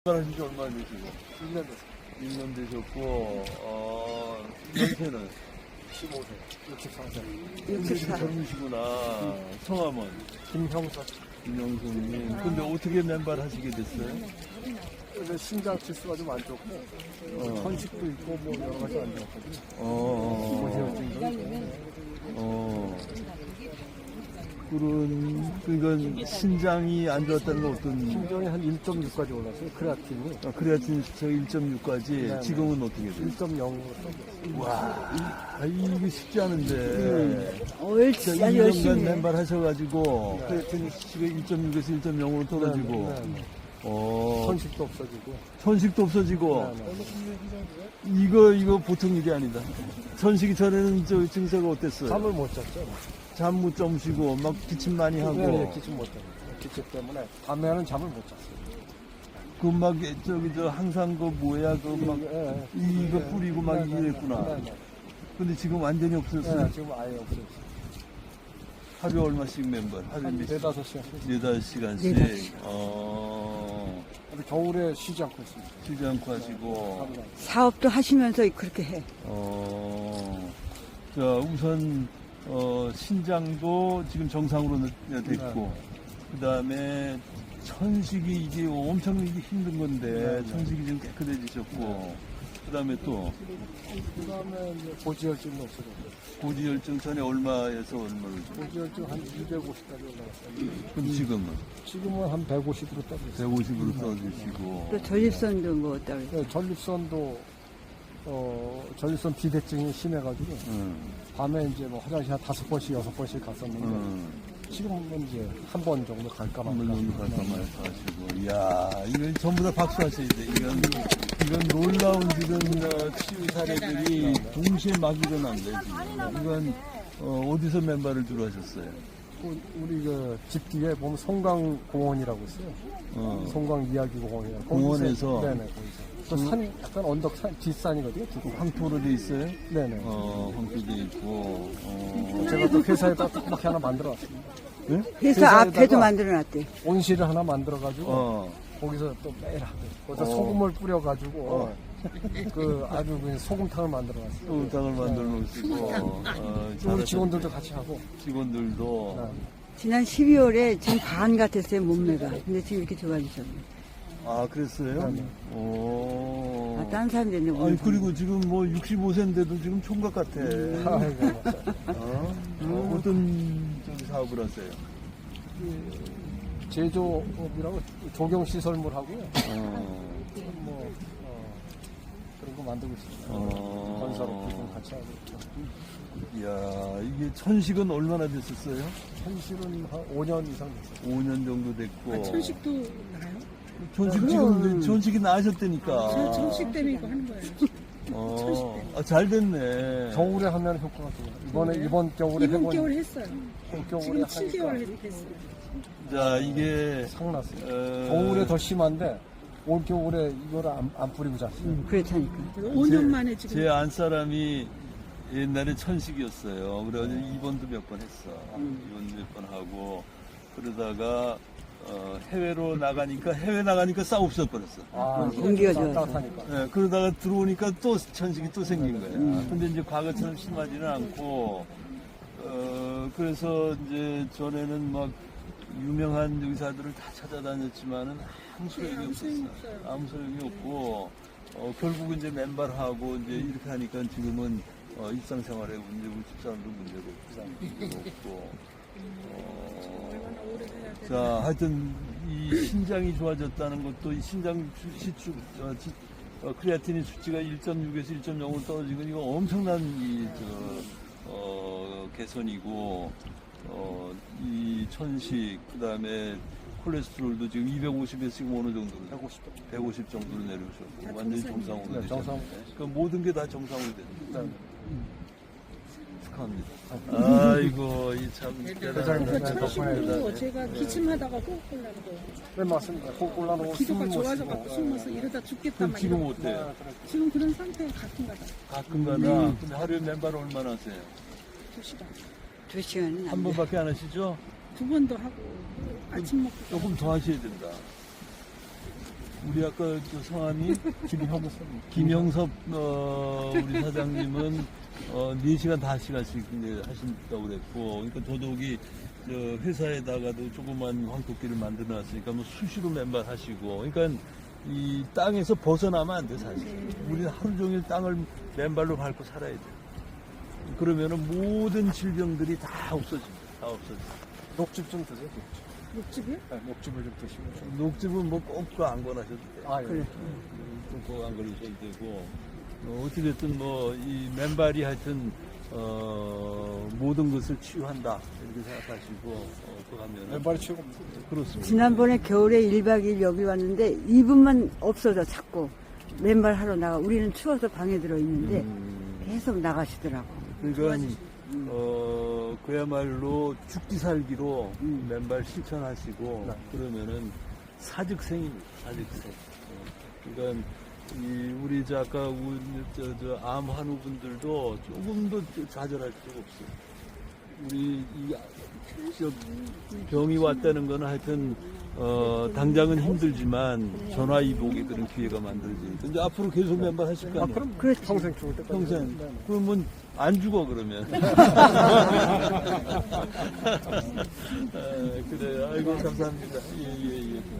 하신 지 얼마나 되시고? 1년 됐어요. 1년 되셨고, 연세는? 15세. 64세. 64. 젊으시구나. 성함은? 김형석. 김영석님. 근데 어떻게 맨발 하시게 됐어요? 근데 신장 치수가 좀 안 좋고, 천식도 있고, 뭐 여러 가지 안 좋거든요. 고지혈증도 있고. 그건 신장이 안 좋았다는 건 어떤? 신장이 한 1.6까지 올랐어요. 크레아틴이. 크레아틴 1.6까지. 네, 지금은 어떻게 돼요? 1.0으로. 와, 이게 쉽지 않은데. 옳지, 아주 2년간 열심히 해. 맨발 하셔가지고, 크레아틴이 1.6에서 1.0으로 떨어지고, 천식도 없어지고. 천식도 없어지고, 네. 이거 보통 일이 아니다. 천식이 전에는 저 증세가 어땠어요? 잠을 못 잤죠. 잠 못 주무시고, 막 기침 많이 하고, 네, 기침 못 잤어요. 기침 때문에 밤에는 잠을 못 잤어요. 항상 뭐야, 이거 뿌리고 막 이랬구나. 네. 근데 지금 완전히 없었어요. 네, 지금 아예 없어요. 하루에 얼마씩 맨발? 하루에 한 몇 4-5시간. 4-5시간씩. 근데 겨울에 쉬지 않고 있습니다. 쉬지 않고 하시고. 사업도 하시면서 그렇게 해. 자, 우선, 신장도 지금 정상으로 됐고, 그 다음에 천식이 이게 엄청 이게 힘든 건데, 천식이 지금 깨끗해지셨고, 그 다음에 또, 그 다음에 고지혈증도 없어졌고. 고지혈증 전에 얼마에서 얼마를? 고지혈증 한 250까지 올라갔어요. 그럼 지금은? 지금은 한 150으로 떨어졌어요. 150으로 떨어지시고. 또 전립선도 뭐 어따고. 네, 전립선 비대증이 심해가지고 밤에 이제 뭐 화장실 한 5번씩 6번씩 갔었는데 지금은 이제 한 번 정도 갈까 말까. 한번 정도 갈까 말까 하시고. 이야, 이건 전부 다 박수 하셔야 돼. 이건 놀라운 지금 치유 사례들이 동시에 막 일어난대, 지금. 이건, 어디서 맨발을 주로 하셨어요? 우리 집 뒤에 보면 송강공원이라고 있어요. 송강 이야기공원이라고. 공원에서? 네네, 거기서. 그 산, 약간 언덕 산, 뒷산이거든요. 황토로 돼 있어요? 네네. 황토 돼 있고, 제가 또 회사에다 조그맣게 하나 만들어 왔습니다. 네? 회사 앞에도 회사에다가 만들어놨대. 온실을 하나 만들어가지고, 거기서 또 매일 하고, 거기서 소금을 뿌려가지고, 아주 그냥 소금탕을 만들어 왔어요. 소금탕을 만들어 놓으시고, 우리 직원들도 같이 하고. 직원들도. 지난 12월에 지금 반 같았어요, 몸매가. 근데 지금 이렇게 좋아지셨네. 아, 그랬어요? 네. 아, 딴 사람들은 아니, 그리고 지금 뭐 65세인데도 지금 총각 같아. 어떤 사업을 하세요? 제조업이라고 조경시설물 하고요. 뭐, 그런 거 만들고 있습니다. 건설업도 좀 같이 하고 있죠. 이야, 이게 천식은 얼마나 됐었어요? 현실은 한 5년 이상 됐어요. 5년 정도 됐고. 천식도 나요? 천식 지금 천식이 나으셨다니까. 저 천식 때문에 이거 하는 거예요. 잘 됐네. 겨울에 하면 효과가 좋아요. 이번 겨울에 이번 해보니 겨울 했어요. 겨울에 지금 7개월 했어요. 자, 이게 상났어요. 겨울에 더 심한데 올 겨울에 이걸 안 뿌리고 잤어요. 그렇다니까. 5년 만에 지금 제 안 사람이 옛날에 천식이었어요. 그래가지고 입원도 몇 번 했어. 입원 몇 번 하고 그러다가 해외 나가니까 싸움 없을 뻔했어. 공기가 좋아서. 따뜻하니까. 네, 그러다가 들어오니까 또 천식이 또 생긴 거야. 근데 이제 과거처럼 심하지는 않고, 그래서 이제 전에는 막 유명한 의사들을 다 찾아다녔지만은 아무 소용이 없었어. 아무 소용이 없고, 결국은 이제 맨발하고 이제 이렇게 하니까 지금은 일상생활에 문제고 집사람도 문제가 없고, 자, 하여튼 이 신장이 좋아졌다는 것도 이 신장 크레아틴인 수치가 1.6에서 1.0으로 떨어지고 이거 엄청난 개선이고 이 천식 그다음에 콜레스테롤도 지금 250에서 지금 어느 정도로 150 정도로 내려오셨고 완전히 정상으로 되셨네. 그 모든 게 다 정상으로 됐네. 축하합니다. 아이고, 참 대단하다. 천식도 제가 기침하다가 호흡 곤란도 네, 맞습니다. 코 골라놓고 기도가 숨을 못 좋아서 쉬고. 갖고 숨어서 이러다 죽겠다 그럼 막 지금 이러고. 어때요? 지금 그런 상태에 가끔가다 가끔가다. 근데 하루에 맨발 얼마나 하세요? 2시간 2시간은 안 한 돼. 번밖에 안 하시죠? 2번도 하고 아침 먹고 조금 더 하셔야 된다. 우리 아까 저 성함이 김영섭 우리 사장님은 4시간, 5시간씩 이제 하신다고 그랬고, 그러니까 더더욱이 저 회사에다가도 조그만 황토끼를 만들어 놨으니까 뭐 수시로 맨발 하시고, 그러니까 이 땅에서 벗어나면 안 돼, 사실. 우리는 하루 종일 땅을 맨발로 밟고 살아야 돼. 그러면은 모든 질병들이 다 없어집니다. 다 없어져. 녹즙 좀 드세요. 목집이요? 네, 녹즙을 좀 드시면 좀. 녹즙은 뭐 꼭 안 권하셔도 돼. 아, 예. 그래. 꼭 안 걸으셔도 되고, 어찌됐든 뭐, 이 맨발이 하여튼, 모든 것을 치유한다. 이렇게 생각하시고, 그거 하면은. 왼발이 최고. 그렇습니다. 지난번에 겨울에 1박 2일 여기 왔는데 이분만 없어져 자꾸 맨발 하러 나가. 우리는 추워서 방에 들어 있는데 계속 나가시더라고. 그러니까, 그야말로 죽기 살기로 맨발 실천하시고, 그러면은 사직생입니다. 사직생. 그러니까, 우리 아까 암 환우분들도 조금도 좌절할 필요가 없어요. 우리 병이 왔다는 거는 하여튼 당장은 힘들지만 전화위복의 그런 기회가 만들어지니까 근데 앞으로 계속 맨발 하실 거 아니에요? 그럼 그렇지. 평생 죽을 때까지. 평생. 그러면 안 죽어 그러면. 그래. 아이고 감사합니다. 예.